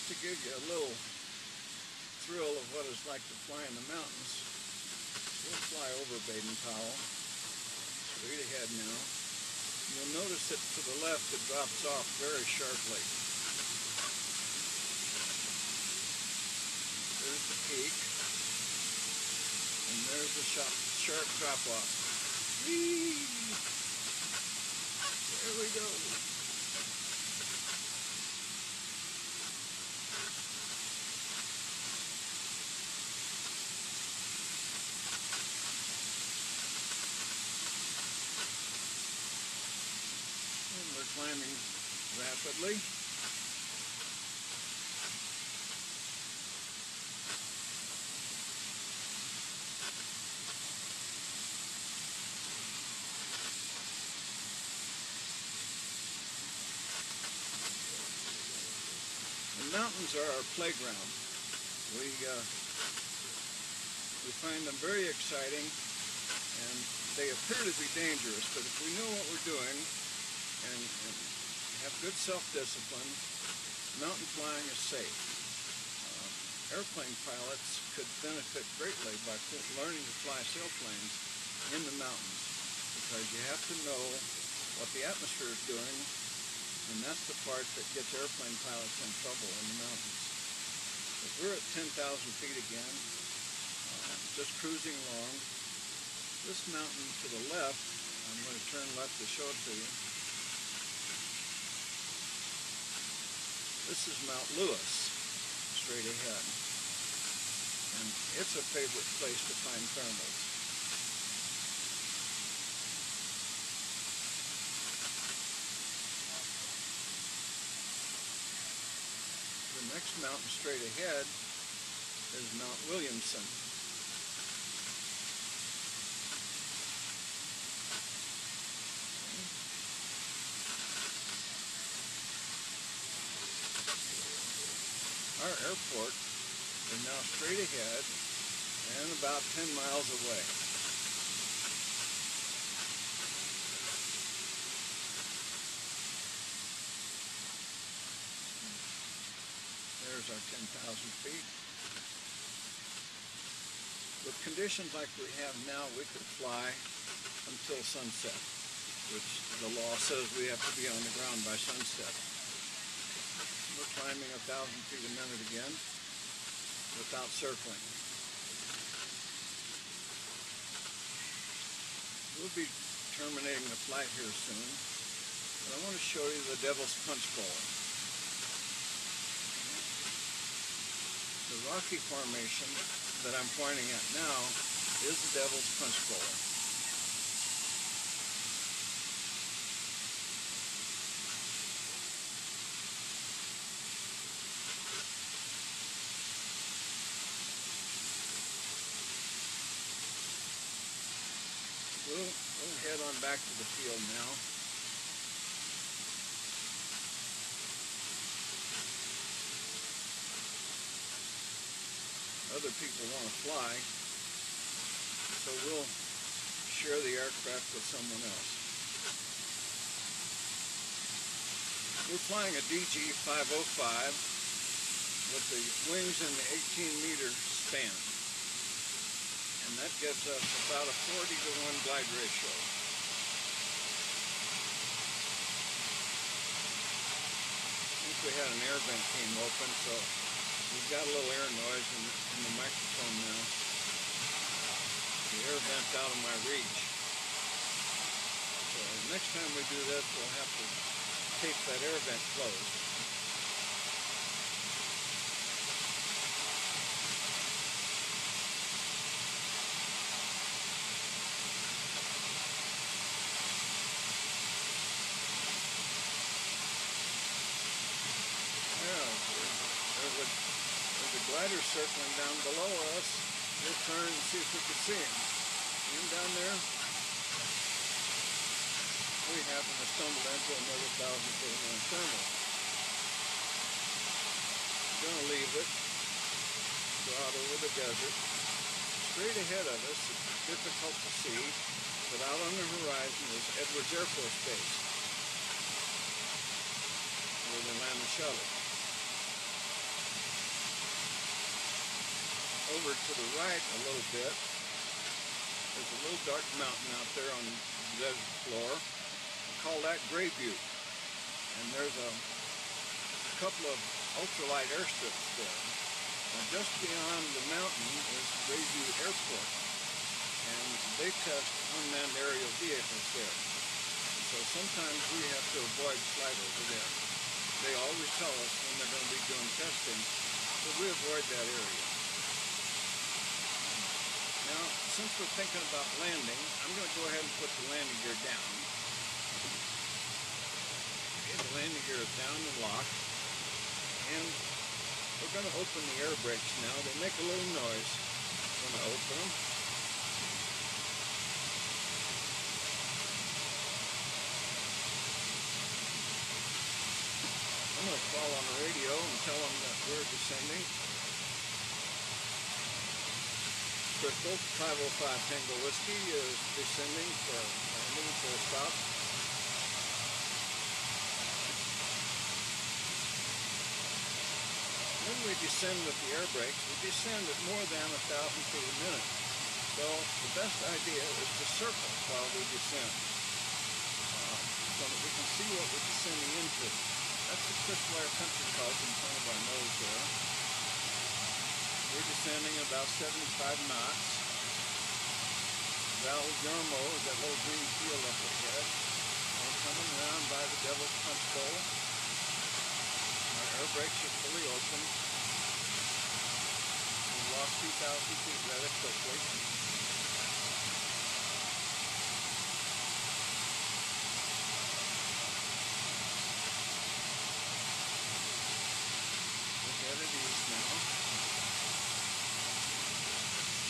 to give you a little thrill of what it's like to fly in the mountains, we'll fly over Aerotow, straight ahead now. You'll notice that to the left it drops off very sharply. There's the peak, and there's the sharp drop-off. There we go. And we're climbing rapidly. The mountains are our playground. We find them very exciting, and they appear to be dangerous, but if we know what we're doing and have good self-discipline, mountain flying is safe. Airplane pilots could benefit greatly by learning to fly sailplanes in the mountains, because you have to know what the atmosphere is doing. And that's the part that gets airplane pilots in trouble in the mountains. But we're at 10,000 feet again, just cruising along. This mountain to the left, I'm going to turn left to show it to you. This is Mount Lewis, straight ahead. And it's a favorite place to find thermals. The next mountain straight ahead is Mount Williamson. Our airport is now straight ahead and about 10 miles away. There's our 10,000 feet. With conditions like we have now, we could fly until sunset, which the law says we have to be on the ground by sunset. We're climbing 1,000 feet a minute again without circling. We'll be terminating the flight here soon, but I want to show you the Devil's Punch Bowl. The rocky formation that I'm pointing at now is the Devil's Punch Bowl. We'll head on back to the field now. Other people want to fly, so we'll share the aircraft with someone else. We're flying a DG-505 with the wings in the 18-meter span, and that gives us about a 40-to-1 glide ratio. I think we had an air vent came open, so we've got a little air noise in the microphone now. The air vent's out of my reach. So next time we do this, we'll have to tape that air vent closed. There's a glider circling down below us. We'll turn and see if we can see him. See him down there? We happen to stumble into another 1,000-foot thermal. We're going to leave it, go out over the desert. Straight ahead of us, it's difficult to see, but out on the horizon is Edwards Air Force Base, where they land the shuttle. over to the right a little bit, there's a little dark mountain out there on the desert floor. We call that Gray Butte. And there's a couple of ultralight airstrips there. Now just beyond the mountain is Gray Butte Airport. And they test unmanned aerial vehicles there. So sometimes we have to avoid flight over there. They always tell us when they're going to be doing testing, so we avoid that area. Now, since we're thinking about landing, I'm going to go ahead and put the landing gear down. Okay, the landing gear is down and locked. And we're going to open the air brakes now. They make a little noise when I open them. I'm going to call on the radio and tell them that we're descending. Crystal 505 Tango Whiskey is descending for landing for a stop. When we descend with the air brakes, we descend at more than 1,000 feet a minute. So the best idea is to circle while we descend, so that we can see what we're descending into. That's the Crystal Air Country Club in front of our nose there. We're descending about 75 knots. Val Guillermo is that little green field up ahead. We're coming around by the Devil's Punch Bowl. Our air brakes are fully open. We've lost 2,000 feet rather quickly. We're headed east now.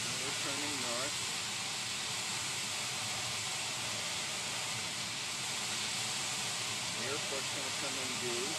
Now we're turning north. The airport's going to come in view.